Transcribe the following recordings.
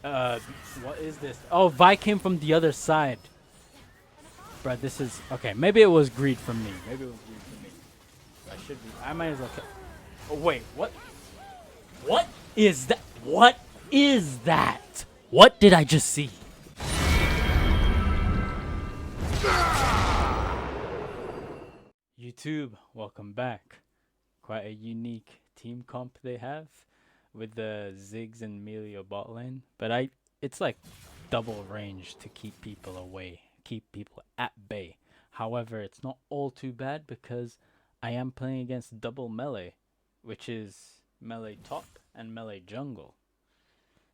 Uh, what is this? Oh, Vi came from the other side. Bruh, this is... Okay, maybe it was greed from me. Maybe it was greed from me. I should be... I might as well kill... Oh, wait, what? What is that? What is that? What did I just see? YouTube, welcome back. Quite a unique team comp they have with the Ziggs and Melio bot lane. But it's like double range to keep people away, keep people at bay. However, it's not all too bad because I am playing against double melee, which is melee top and melee jungle.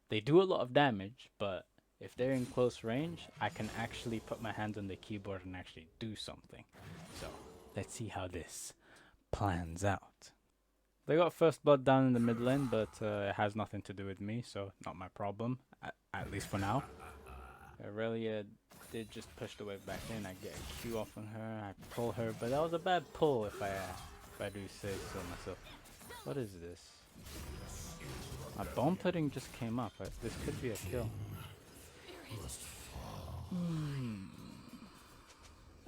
They do a lot of damage, but if they're in close range, I can actually put my hands on the keyboard and actually do something. So let's see how this plans out. They got first blood down in the mid lane, but it has nothing to do with me, so not my problem, at least for now. Aurelia did just push the wave back in. I get a Q off on her, I pull her, but that was a bad pull if I do say so myself. What is this? My bone plating just came up. This could be a kill.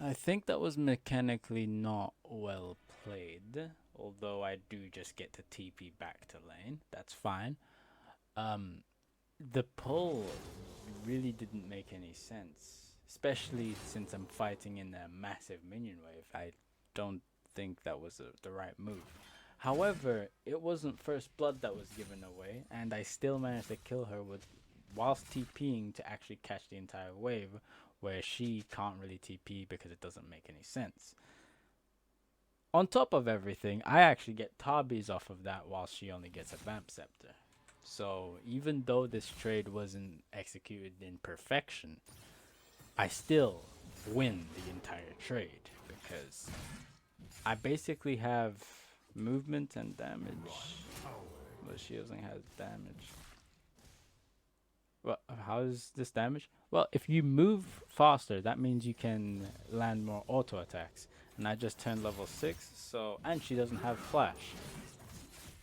I think that was mechanically not well played. Although I do just get to TP back to lane. That's fine. The pull really didn't make any sense. Especially since I'm fighting in a massive minion wave. I don't think that was the right move. However, it wasn't first blood that was given away, and I still managed to kill her whilst TPing to actually catch the entire wave, where she can't really TP because it doesn't make any sense. On top of everything, I actually get Tabis off of that while she only gets a Vamp Scepter. So even though this trade wasn't executed in perfection, I still win the entire trade because I basically have movement and damage, but she only has damage. Well, how is this damage? Well, if you move faster, that means you can land more auto attacks. And I just turned level 6, so, and she doesn't have flash.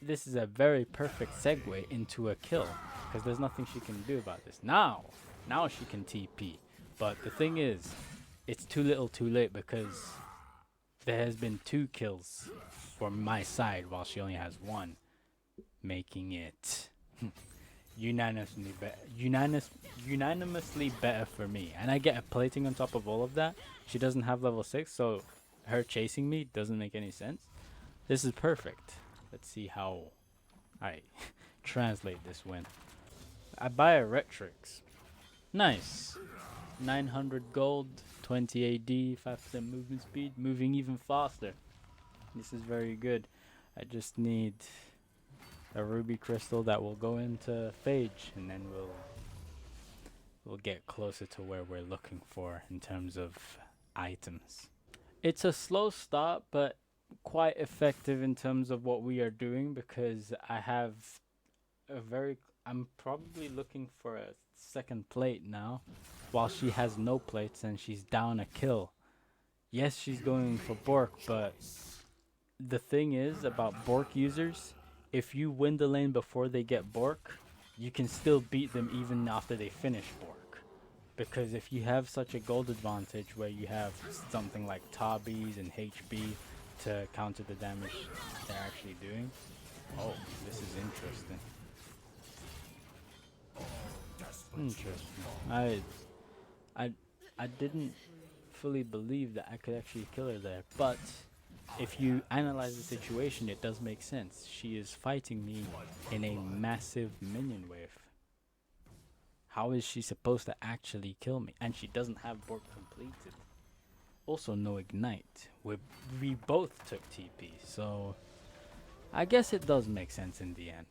This is a very perfect segue into a kill, because there's nothing she can do about this. Now she can TP. But the thing is, it's too little too late because there has been 2 kills for my side while she only has 1, making it unanimously better for me. And I get a plating on top of all of that. She doesn't have level 6, so her chasing me doesn't make any sense. This is perfect. Let's see how I translate this win. I buy a Retrix. Nice. 900 gold, 20 AD, 5% movement speed, moving even faster. This is very good. I just need a ruby crystal that will go into Phage, and then we'll get closer to where we're looking for in terms of items. It's a slow start, but quite effective in terms of what we are doing because I have I'm probably looking for a second plate now while she has no plates and she's down a kill. Yes, she's going for Bork, but the thing is about Bork users, if you win the lane before they get Bork, you can still beat them even after they finish Bork. Because if you have such a gold advantage where you have something like Tabis and HB to counter the damage they're actually doing. Oh, this is interesting. Interesting. I didn't fully believe that I could actually kill her there, but if you analyze the situation, it does make sense. She is fighting me in a massive minion wave. How is she supposed to actually kill me? And she doesn't have Bork completed. Also no ignite. We both took TP, so I guess it does make sense in the end.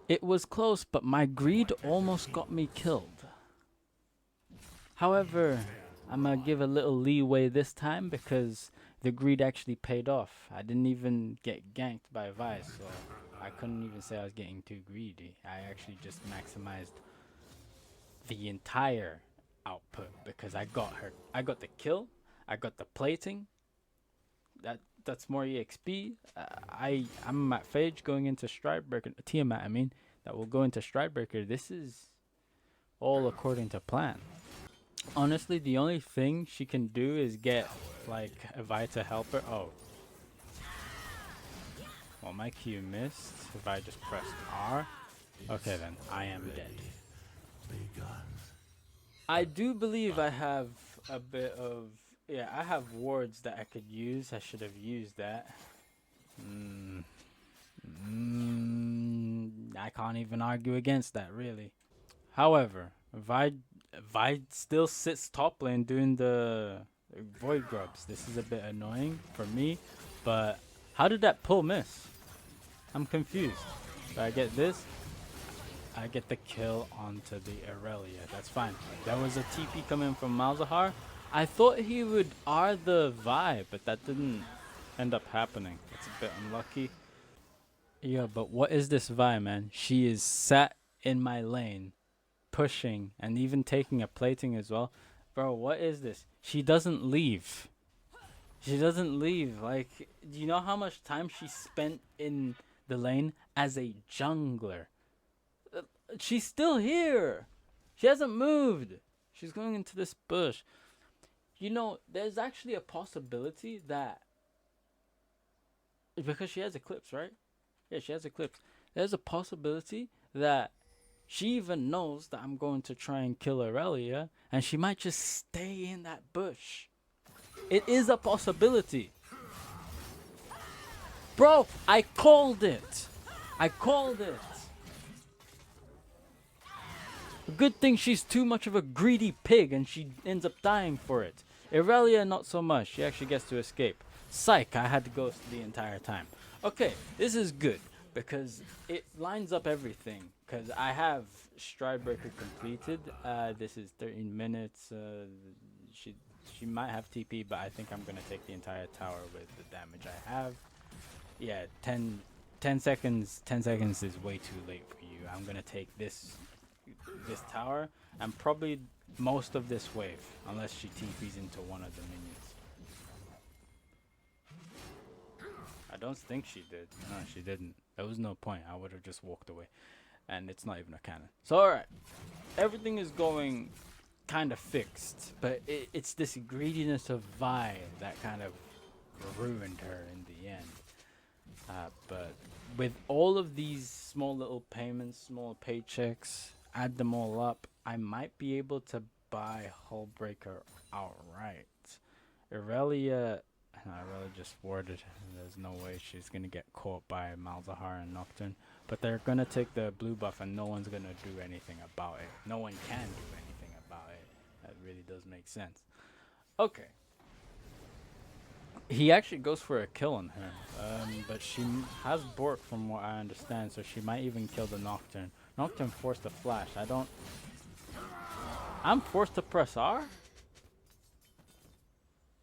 It was close, but my greed almost got me killed. However, I'm gonna give a little leeway this time because the greed actually paid off. I didn't even get ganked by Vi, so I couldn't even say I was getting too greedy. I actually just maximized the entire output because I got her. I got the kill. I got the plating. That's more EXP. I'm at Phage going into Stridebreaker. Tiamat, I mean, that will go into Stridebreaker. This is all according to plan. Honestly, the only thing she can do is get like a Vi to help her. Oh, well, my Q missed. If I just pressed R, okay, then I am dead. I do believe I have a bit of, yeah, I have wards that I could use. I should have used that. I can't even argue against that, really. However, Vi still sits top lane doing the void grubs. This is a bit annoying for me, but how did that pull miss? I'm confused. So I get this. I get the kill onto the Aurelia. That's fine. There was a TP coming from Malzahar. I thought he would R the Vi, but that didn't end up happening. It's a bit unlucky. Yeah, but what is this Vi, man? She is sat in my lane, pushing, and even taking a plating as well. Bro, what is this? She doesn't leave. She doesn't leave. Like, do you know how much time she spent in the lane as a jungler? She's still here. She hasn't moved. She's going into this bush. You know, there's actually a possibility that, because she has Eclipse, right? Yeah, she has Eclipse. There's a possibility that she even knows that I'm going to try and kill Aurelia, and she might just stay in that bush. It is a possibility. Bro, I called it. I called it. Good thing she's too much of a greedy pig and she ends up dying for it. Aurelia, not so much. She actually gets to escape. Psych, I had to ghost the entire time. Okay, this is good because it lines up everything. Because I have Stridebreaker completed. This is 13 minutes. She might have TP, but I think I'm going to take the entire tower with the damage I have. Yeah, 10 seconds. 10 seconds is way too late for you. I'm going to take this tower and probably most of this wave, unless she TPs into one of the minions. I don't think she did. No, she didn't. There was no point. I would have just walked away. And it's not even a cannon. So alright. Everything is going kind of fixed. But it's this greediness of Vi that kind of ruined her in the end. But with all of these small little payments, small paychecks, add them all up, I might be able to buy Hullbreaker outright. Aurelia just warded. There's no way she's going to get caught by Malzahar and Nocturne. But they're going to take the blue buff and no one's going to do anything about it. No one can do anything about it. That really does make sense. Okay. He actually goes for a kill on her. But she has Bork from what I understand, so she might even kill the Nocturne. Nocturne forced a flash. I'm forced to press R?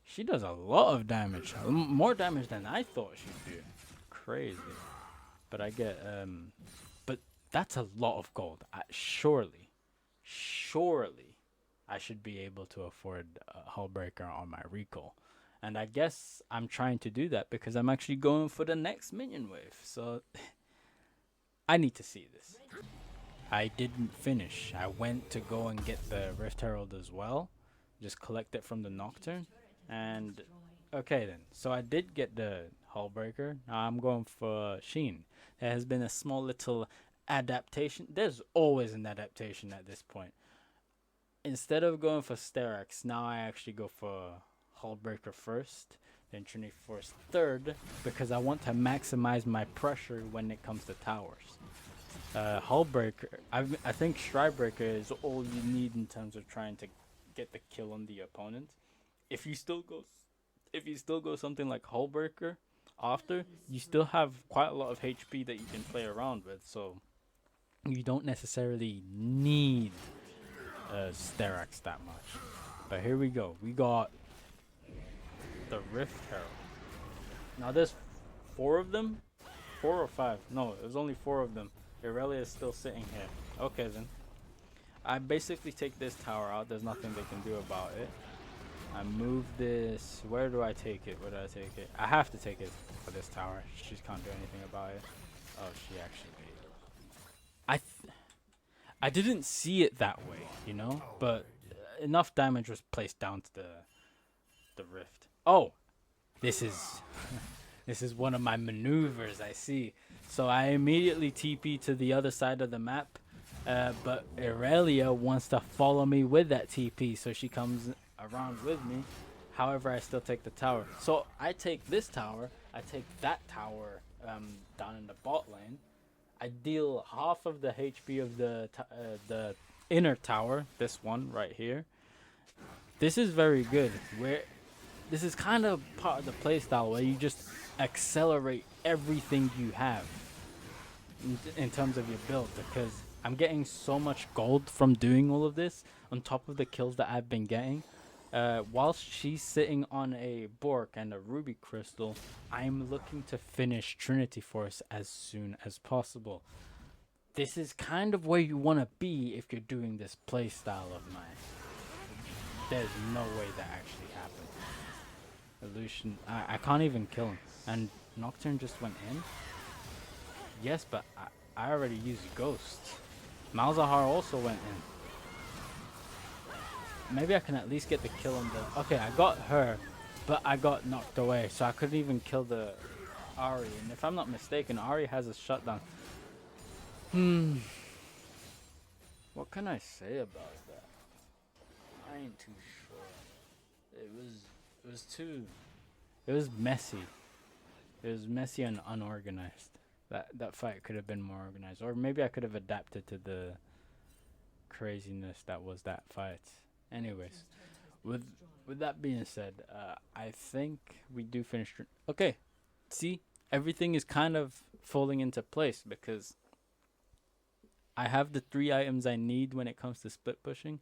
She does a lot of damage. More damage than I thought she'd do. Crazy. But I get, but that's a lot of gold. Surely, I should be able to afford Hullbreaker on my recall. And I guess I'm trying to do that because I'm actually going for the next minion wave. So, I need to see this. I didn't finish. I went to go and get the Rift Herald as well. Just collect it from the Nocturne. And, okay then. So I did get the Hullbreaker. Now I'm going for Sheen. There has been a small little adaptation. There's always an adaptation at this point. Instead of going for Sterak's, now I actually go for Hullbreaker first. Then Trinity Force third. Because I want to maximize my pressure when it comes to towers. Hullbreaker, I think Stridebreaker is all you need in terms of trying to get the kill on the opponent. If you still go something like Hullbreaker after, you still have quite a lot of HP that you can play around with, so you don't necessarily need Sterak's that much. But here we go. We got the Rift Herald. Now there's 4 of them, 4 or 5. No, it was only 4 of them. Aurelia is still sitting here. Okay then. I basically take this tower out. There's nothing they can do about it. I move this. Where do I take it? Where do I take it? I have to take it for this tower. She can't do anything about it. Oh, she actually I didn't see it that way, you know, but enough damage was placed down to the rift. Oh, this is this is one of my maneuvers, I see. So I immediately TP to the other side of the map, but Irelia wants to follow me with that TP, so she comes around with me. However, I still take the tower. So I take this tower, I take that tower down in the bot lane. I deal half of the HP of the inner tower, this one right here. This is very good. Where this is kind of part of the playstyle where you just accelerate everything you have in terms of your build, because I'm getting so much gold from doing all of this on top of the kills that I've been getting. Whilst she's sitting on a Bork and a Ruby Crystal, I'm looking to finish Trinity Force as soon as possible. This is kind of where you want to be if you're doing this playstyle of mine. There's no way that actually happened. Illusion, I can't even kill him. And Nocturne just went in? Yes, but I already used Ghost. Malzahar also went in. Maybe I can at least get the kill on the... Okay, I got her, but I got knocked away, so I couldn't even kill the Ahri. And if I'm not mistaken, Ahri has a shutdown. What can I say about that? I ain't too sure. It was messy. It was messy and unorganized. That fight could have been more organized. Or maybe I could have adapted to the craziness that was that fight. Anyways, with that being said, I think we do finish. Okay, see, everything is kind of falling into place because I have the 3 items I need when it comes to split pushing.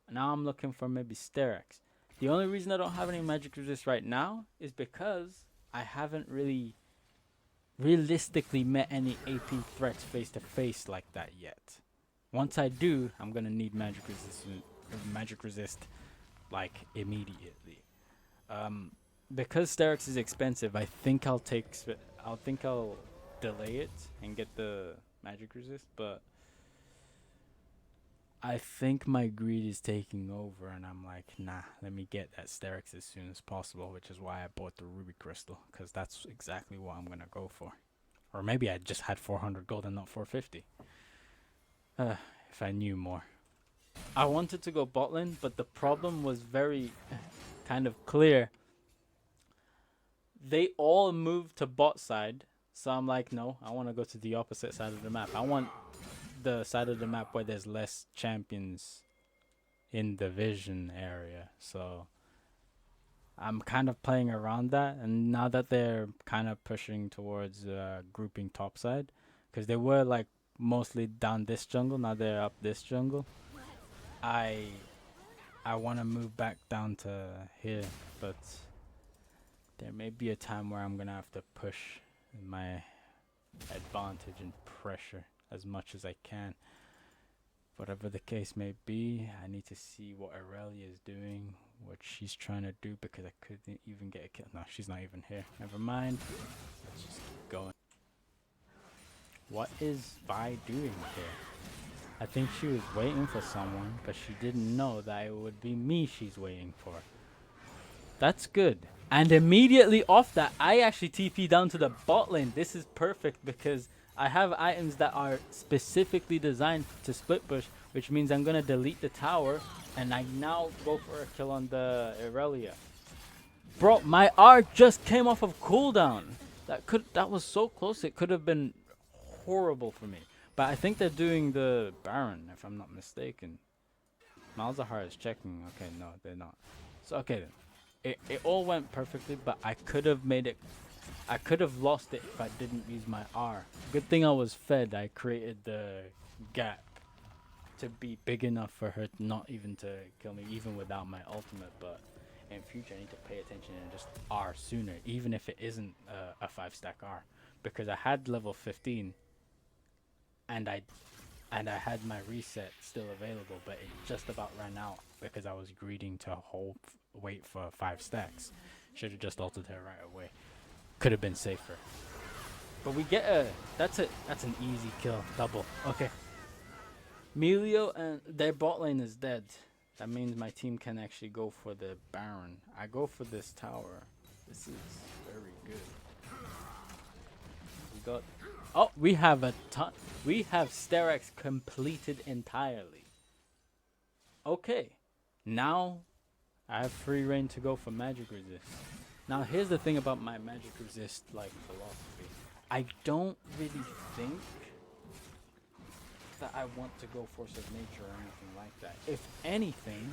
Now I'm looking for maybe Sterak's. The only reason I don't have any magic resist right now is because I haven't really realistically met any AP threats face to face like that yet. Once I do, I'm gonna need magic resist like immediately. Because Sterak's is expensive, I think I'll delay it and get the magic resist, but I think my greed is taking over and I'm like, nah, let me get that Sterak's as soon as possible, which is why I bought the Ruby Crystal, because that's exactly what I'm gonna go for. Or maybe I just had 400 gold and not 450. If I knew more. I wanted to go bot lane, but the problem was very kind of clear. They all moved to bot side, so I'm like, no, I want to go to the opposite side of the map. I want the side of the map where there's less champions in the vision area. So I'm kind of playing around that, and now that they're kind of pushing towards grouping top side, because they were like mostly down this jungle, now they're up this jungle. I want to move back down to here, but there may be a time where I'm gonna have to push my advantage and pressure as much as I can. Whatever the case may be, I need to see what Aurelia is doing, what she's trying to do, because I couldn't even get a kill. No, she's not even here. Never mind. Let's just keep going. What is Vi doing here? I think she was waiting for someone, but she didn't know that it would be me she's waiting for. That's good. And immediately off that, I actually TP down to the bot lane. This is perfect because I have items that are specifically designed to split push, which means I'm going to delete the tower, and I now go for a kill on the Irelia. Bro, my R just came off of cooldown. That was so close. It could have been horrible for me. But I think they're doing the Baron, if I'm not mistaken. Malzahar is checking. Okay, no, they're not. So, okay then. It all went perfectly, but I could have made it... I could have lost it if I didn't use my R. Good thing I was fed. I created the gap to be big enough for her not even to kill me, even without my ultimate. But in future, I need to pay attention and just R sooner, even if it isn't a 5-stack R. Because I had level 15, and I had my reset still available, but it just about ran out because I was greeding to wait for 5 stacks. Should have just ulted her right away. Could have been safer. But we get that's an easy kill. Double. Okay. Melio and their bot lane is dead. That means my team can actually go for the Baron. I go for this tower. This is very good. We got. Oh, we have a ton. We have Sterak's completed entirely. Okay, now I have free reign to go for magic resist. Now here's the thing about my magic resist like philosophy. I don't really think that I want to go force of nature or anything like that. If anything,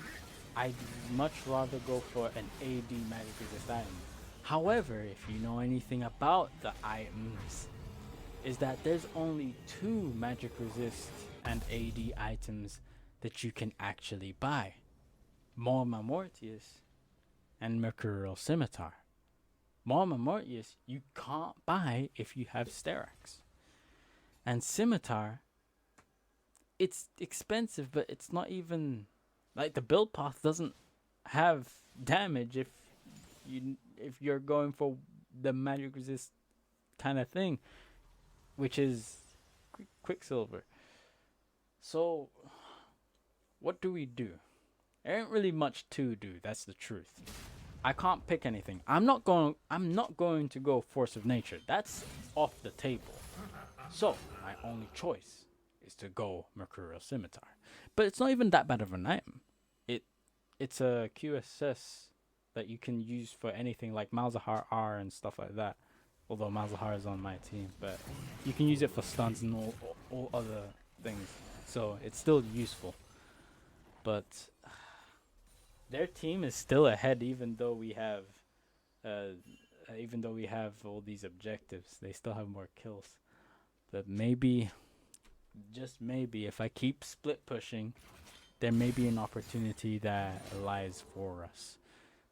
I'd much rather go for an AD magic resist item. However, if you know anything about the items, is that there's only two magic resist and AD items that you can actually buy. Morma Mortius and Mercurial Scimitar. Morma Mortius you can't buy if you have Sterak's. And Scimitar, it's expensive, but it's not even like the build path doesn't have damage if you're going for the magic resist kind of thing, which is Quicksilver. So what do we do? There ain't really much to do. That's the truth. I can't pick anything. I'm not going to go Force of Nature. That's off the table. So my only choice is to go Mercurial Scimitar. But it's not even that bad of an item. It's a QSS that you can use for anything like Malzahar R and stuff like that. Although Malzahar is on my team, but you can use it for stuns and all other things. So it's still useful. But their team is still ahead, even though we have all these objectives. They still have more kills. But maybe, just maybe, if I keep split pushing, there may be an opportunity that lies for us.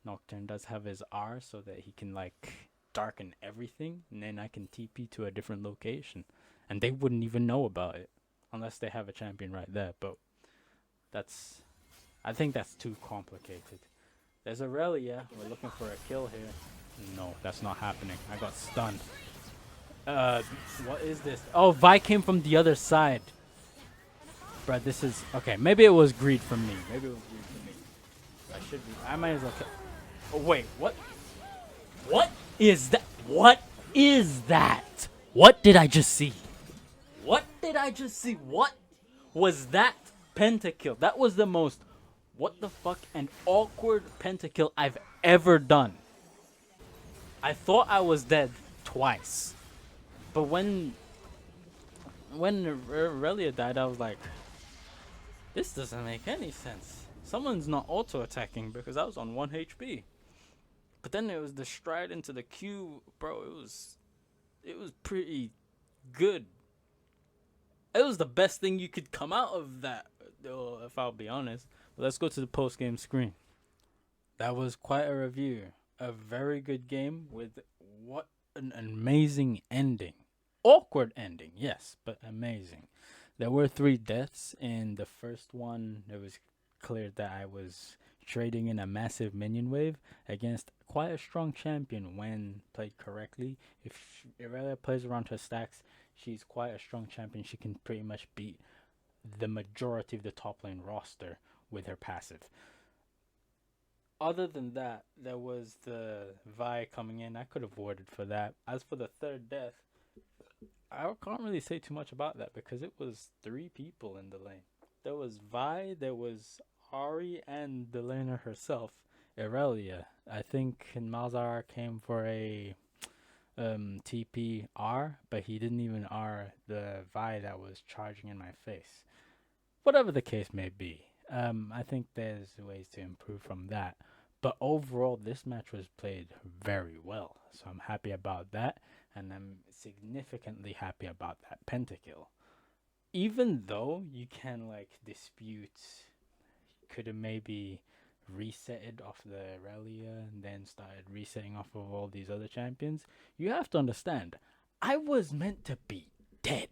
Nocturne does have his R so that he can like darken everything, and then I can TP to a different location, and they wouldn't even know about it unless they have a champion right there. But I think that's too complicated. There's Aurelia. We're looking for a kill here. No, that's not happening. I got stunned. What is this? Oh, Vi came from the other side. Bruh, this is... Okay, maybe it was greed from me. I might as well kill... Oh, wait, what? What is that? What is that? What did I just see? What did I just see? What was that pentakill? That was the most... What the fuck? An awkward pentakill I've ever done. I thought I was dead twice. But when Aurelia died, I was like, this doesn't make any sense. Someone's not auto-attacking because I was on 1 HP. But then it was the stride into the Q. Bro, it was pretty good. It was the best thing you could come out of that, if I'll be honest. But let's go to the post-game screen. That was quite a review. A very good game with what an amazing ending. Awkward ending, yes, but amazing. There were 3 deaths. In the first one, it was clear that I was trading in a massive minion wave against quite a strong champion when played correctly. If Aurelia plays around her stacks, she's quite a strong champion. She can pretty much beat the majority of the top lane roster with her passive. Other than that, there was the Vi coming in. I could have warded for that. As for the third death, I can't really say too much about that because it was 3 people in the lane. There was Vi, there was Ari, and the laner herself, Aurelia. I think Malzahar came for a TP R, but he didn't even R the Vi that was charging in my face. Whatever the case may be, I think there's ways to improve from that. But overall, this match was played very well, so I'm happy about that, and I'm significantly happy about that pentakill. Even though you can like dispute, could have maybe resetted off the Aurelia and then started resetting off of all these other champions, you have to understand, I was meant to be dead.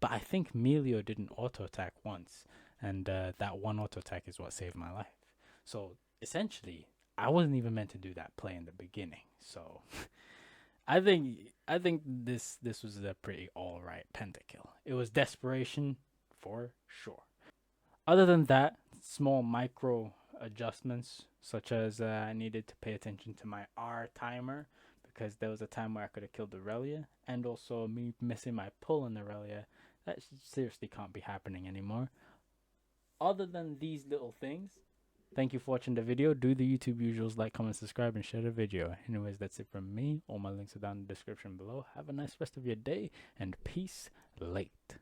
But I think Melio didn't auto-attack once, and that one auto-attack is what saved my life. So essentially, I wasn't even meant to do that play in the beginning. So I think this was a pretty alright pentakill. It was desperation for sure. Other than that, small micro adjustments, such as I needed to pay attention to my R timer because there was a time where I could have killed Aurelia, and also me missing my pull in Aurelia. That seriously can't be happening anymore. Other than these little things, thank you for watching the video. Do the YouTube usuals, like, comment, subscribe, and share the video. Anyways, that's it from me. All my links are down in the description below. Have a nice rest of your day, and peace late.